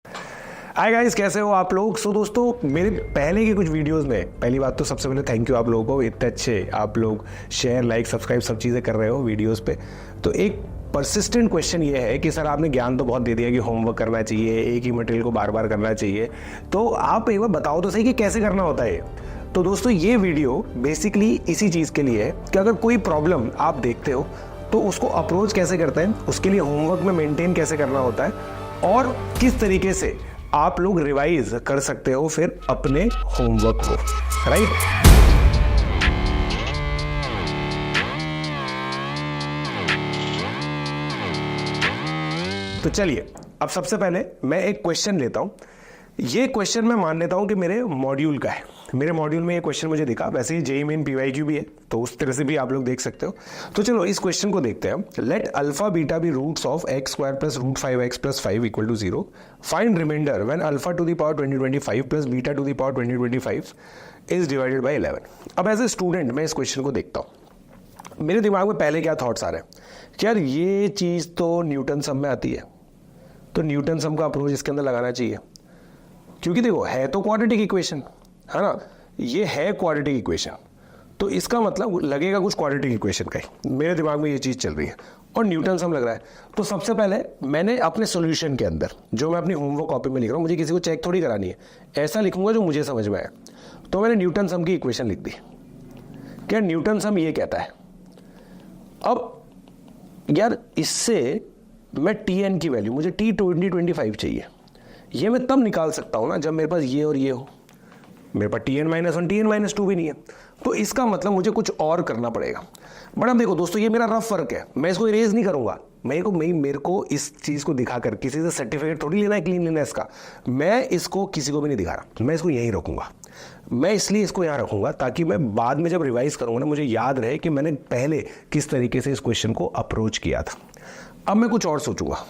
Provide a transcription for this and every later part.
Hi guys, कैसे हो आप लोग। दोस्तों, मेरे पहले के कुछ वीडियोस में, पहली बात तो सबसे पहले थैंक यू आप लोगों को, इतने अच्छे आप लोग शेयर लाइक सब्सक्राइब सब चीज़ें कर रहे हो वीडियोस पे। तो एक परसिस्टेंट क्वेश्चन ये है कि सर आपने ज्ञान तो बहुत दे दिया कि होमवर्क करना चाहिए, एक ही मटेरियल को बार बार करना चाहिए, तो आप एक बार बताओ तो सही कि कैसे करना होता है। तो दोस्तों, ये वीडियो बेसिकली इसी चीज़ के लिए है कि अगर कोई प्रॉब्लम आप देखते हो तो उसको अप्रोच कैसे करते हैं, उसके लिए होमवर्क में मेंटेन कैसे करना होता है और किस तरीके से आप लोग रिवाइज कर सकते हो फिर अपने होमवर्क को, राइट। तो चलिए, अब सबसे पहले मैं एक क्वेश्चन लेता हूं। ये क्वेश्चन मैं मान लेता हूं कि मेरे मॉड्यूल का है। मेरे मॉड्यूल में ये क्वेश्चन मुझे दिखा, वैसे ही जेईई मेन पीवाईक्यू भी है, तो उस तरह से भी आप लोग देख सकते हो। तो चलो इस क्वेश्चन को देखते हैं। Let alpha beta be roots of x square plus root 5x plus 5 equal to 0। Find remainder when alpha to the power 2025 plus beta to the power 2025 is divided by 11। अब एज ए स्टूडेंट मैं इस question को देखता हूँ। मेरे दिमाग में पहले क्या थॉट्स आ रहे हैं कि यार ये चीज़ तो न्यूटन सम में आती है, तो न्यूटन सम का अप्रोच इसके अंदर लगाना चाहिए, क्योंकि देखो है तो क्वाड्रेटिक इक्वेशन, है ना, ये है क्वाड्रेटिक इक्वेशन, तो इसका मतलब लगेगा कुछ क्वाड्रेटिक इक्वेशन का ही। मेरे दिमाग में ये चीज़ चल रही है और न्यूटन सम लग रहा है। तो सबसे पहले मैंने अपने सॉल्यूशन के अंदर, जो मैं अपनी होमवर्क कॉपी में लिख रहा हूँ, मुझे किसी को चेक थोड़ी करानी है, ऐसा लिखूंगा जो मुझे समझ में आए। तो मैंने न्यूटन सम की इक्वेशन लिख दी। क्या न्यूटन सम ये कहता है। अब यार इससे मैं Tn की वैल्यू, मुझे T2025 चाहिए, ये मैं तब निकाल सकता हूं ना जब मेरे पास ये और ये हो। मेरे पास Tn-1 Tn-2 भी नहीं है, तो इसका मतलब मुझे कुछ और करना पड़ेगा। बट अब देखो दोस्तों, ये मेरा रफ वर्क है, मैं इसको इरेज नहीं करूंगा। मेरे को इस चीज को दिखाकर किसी से सर्टिफिकेट थोड़ी लेना है क्लीनलीनेस का। मैं इसको किसी को भी नहीं दिखा रहा, मैं इसको यहीं रखूंगा। मैं इसलिए इसको यहाँ रखूंगा ताकि मैं बाद में जब रिवाइज करूंगा ना, मुझे याद रहे कि मैंने पहले किस तरीके से इस क्वेश्चन को अप्रोच किया था। अब मैं कुछ और सोचूंगा।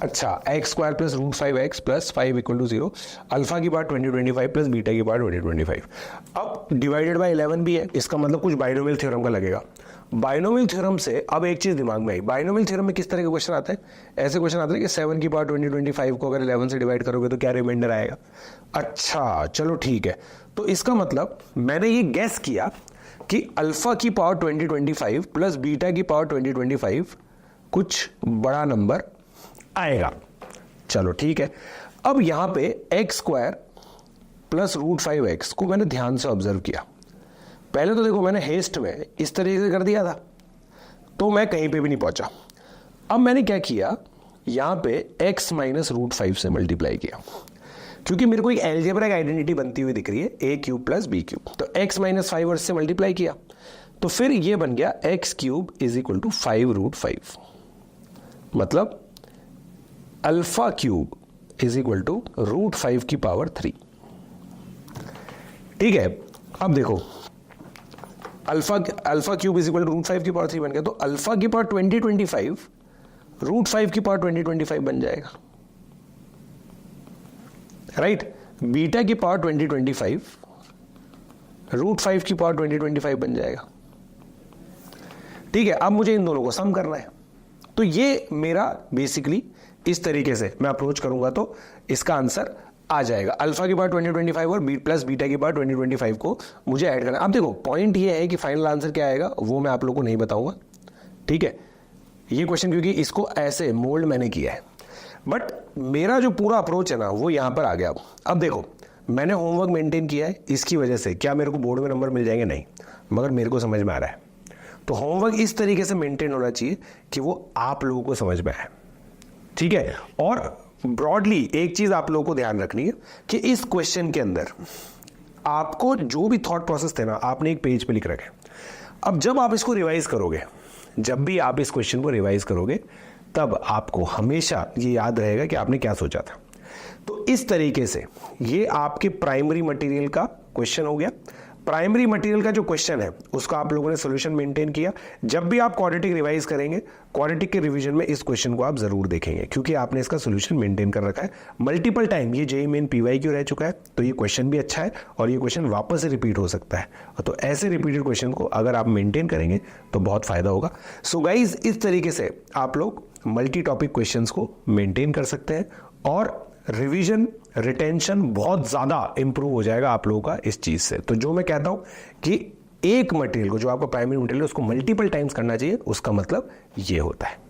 अच्छा, x square plus root 5x plus 5 equal to 0, alpha की पावर 2025 प्लस बीटा की पावर 2025। अब डिवाइडेड बाय 11 भी है, इसका मतलब कुछ बाइनोमियल थ्योरम का लगेगा। बाइनोमियल थ्योरम से अब एक चीज दिमाग में आई। बाइनोमियल थ्योरम में किस तरह के क्वेश्चन आते हैं, ऐसे क्वेश्चन आते हैं कि 7 की पावर 2025 को अगर 11 से डिवाइड करोगे तो क्या रिमाइंडर आएगा। अच्छा चलो ठीक है, तो इसका मतलब मैंने ये गैस किया कि अल्फा की पावर 2025 प्लस बीटा की पावर 2025 कुछ बड़ा नंबर आएगा। चलो ठीक है। अब यहां पे x square plus root 5x को मैंने ध्यान से ऑब्जर्व किया। पहले तो देखो मैंने हेस्ट में इस तरीके से कर दिया था, तो मैं कहीं पे भी नहीं पहुंचा। अब मैंने क्या किया, यहां पे x माइनस रूट 5 से मल्टीप्लाई किया, क्योंकि मेरे को एक एल्जेब्रिक आइडेंटिटी बनती हुई दिख रही है, a cube plus b cube. तो x माइनस 5 से मल्टीप्लाई किया, तो फिर ये बन गया x cube is equal to 5 root 5। मतलब alpha cube is equal to root 5 की पावर 3। ठीक है। अब देखो alpha cube is equal to root 5 की पावर 3 बन गया, तो अल्फा की पावर 2025 रूट 5 की पावर 2025 बन जाएगा, राइट। बीटा की पावर 2025 रूट 5 की पावर 2025 बन जाएगा। ठीक है। अब मुझे इन दोनों को सम करना है, तो ये मेरा बेसिकली इस तरीके से मैं अप्रोच करूंगा तो इसका आंसर आ जाएगा। अल्फा की पावर 2025 और प्लस बीटा की पावर 2025 को मुझे ऐड करना है। अब देखो पॉइंट ये है कि फाइनल आंसर क्या आएगा वो मैं आप लोगों को नहीं बताऊंगा, ठीक है, ये क्वेश्चन, क्योंकि इसको ऐसे मोल्ड मैंने किया है। बट मेरा जो पूरा अप्रोच है ना वो यहां पर आ गया। अब देखो मैंने होमवर्क मेंटेन किया है, इसकी वजह से क्या मेरे को बोर्ड में नंबर मिल जाएंगे, नहीं, मगर मेरे को समझ में आ रहा है। तो होमवर्क इस तरीके से मेंटेन होना चाहिए कि वो आप लोगों को समझ में आए, ठीक है। और ब्रॉडली एक चीज आप लोगों को ध्यान रखनी है कि इस क्वेश्चन के अंदर आपको जो भी थॉट प्रोसेस थे ना, आपने एक पेज पे लिख रखे। अब जब आप इसको रिवाइज करोगे, जब भी आप इस क्वेश्चन को रिवाइज करोगे, तब आपको हमेशा ये याद रहेगा कि आपने क्या सोचा था। तो इस तरीके से ये आपके प्राइमरी मटेरियल का क्वेश्चन हो गया। प्राइमरी मटेरियल का जो क्वेश्चन है उसका आप लोगों ने सॉल्यूशन मेंटेन किया। जब भी आप क्वाड्रेटिक रिवाइज करेंगे, क्वाड्रेटिक के रिवीजन में इस क्वेश्चन को आप जरूर देखेंगे, क्योंकि आपने इसका सॉल्यूशन मेंटेन कर रखा है मल्टीपल टाइम। ये जेईई मेन पीवाईक्यू रह चुका है, तो ये क्वेश्चन भी अच्छा है और ये क्वेश्चन वापस से रिपीट हो सकता है। तो ऐसे रिपीटेड क्वेश्चन को अगर आप मेंटेन करेंगे तो बहुत फायदा होगा। सो गाइज, इस तरीके से आप लोग मल्टी टॉपिक क्वेश्चंस को मेंटेन कर सकते हैं और रिवीजन, रिटेंशन बहुत ज़्यादा इंप्रूव हो जाएगा आप लोगों का इस चीज़ से। तो जो मैं कहता हूँ कि एक मटेरियल को, जो आपका प्राइमरी मटेरियल है, उसको मल्टीपल टाइम्स करना चाहिए, उसका मतलब ये होता है।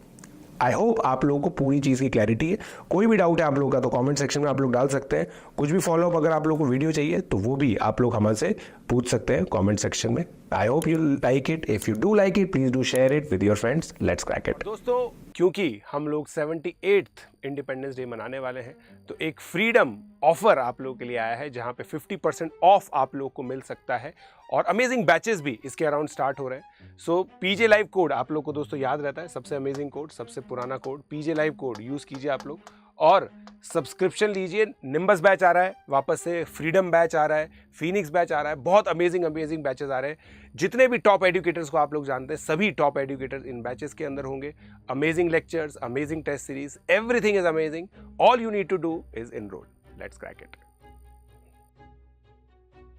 आई होप आप लोगों को पूरी चीज़ की क्लैरिटी है। कोई भी डाउट है आप लोगों का तो कमेंट सेक्शन में आप लोग डाल सकते हैं। कुछ भी फॉलोअप अगर आप लोगों को वीडियो चाहिए तो वो भी आप लोग हमारे से पूछ सकते हैं कमेंट सेक्शन में। I hope you like it. If you do like it, please do share it with your friends. Let's crack it. दोस्तों, क्योंकि हम लोग 78th इंडिपेंडेंस डे मनाने वाले हैं, तो एक फ्रीडम ऑफर आप लोगों के लिए आया है, जहां पे 50% ऑफ आप लोग को मिल सकता है और अमेजिंग बैचेस भी इसके अराउंड स्टार्ट हो रहे हैं। सो पीजे लाइव कोड आप लोग को दोस्तों याद रहता है, सबसे अमेजिंग कोड, सबसे पुराना कोड, पीजे लाइव कोड यूज कीजिए आप लोग और सब्सक्रिप्शन लीजिए। निम्बस बैच आ रहा है वापस से, फ्रीडम बैच आ रहा है, फीनिक्स बैच आ रहा है, बहुत अमेजिंग बैचेस आ रहे हैं। जितने भी टॉप एजुकेटर्स को आप लोग जानते हैं, सभी टॉप एजुकेटर्स इन बैचेस के अंदर होंगे। Amazing lectures, amazing test series, everything is amazing. All you need to do is enroll. Let's crack it.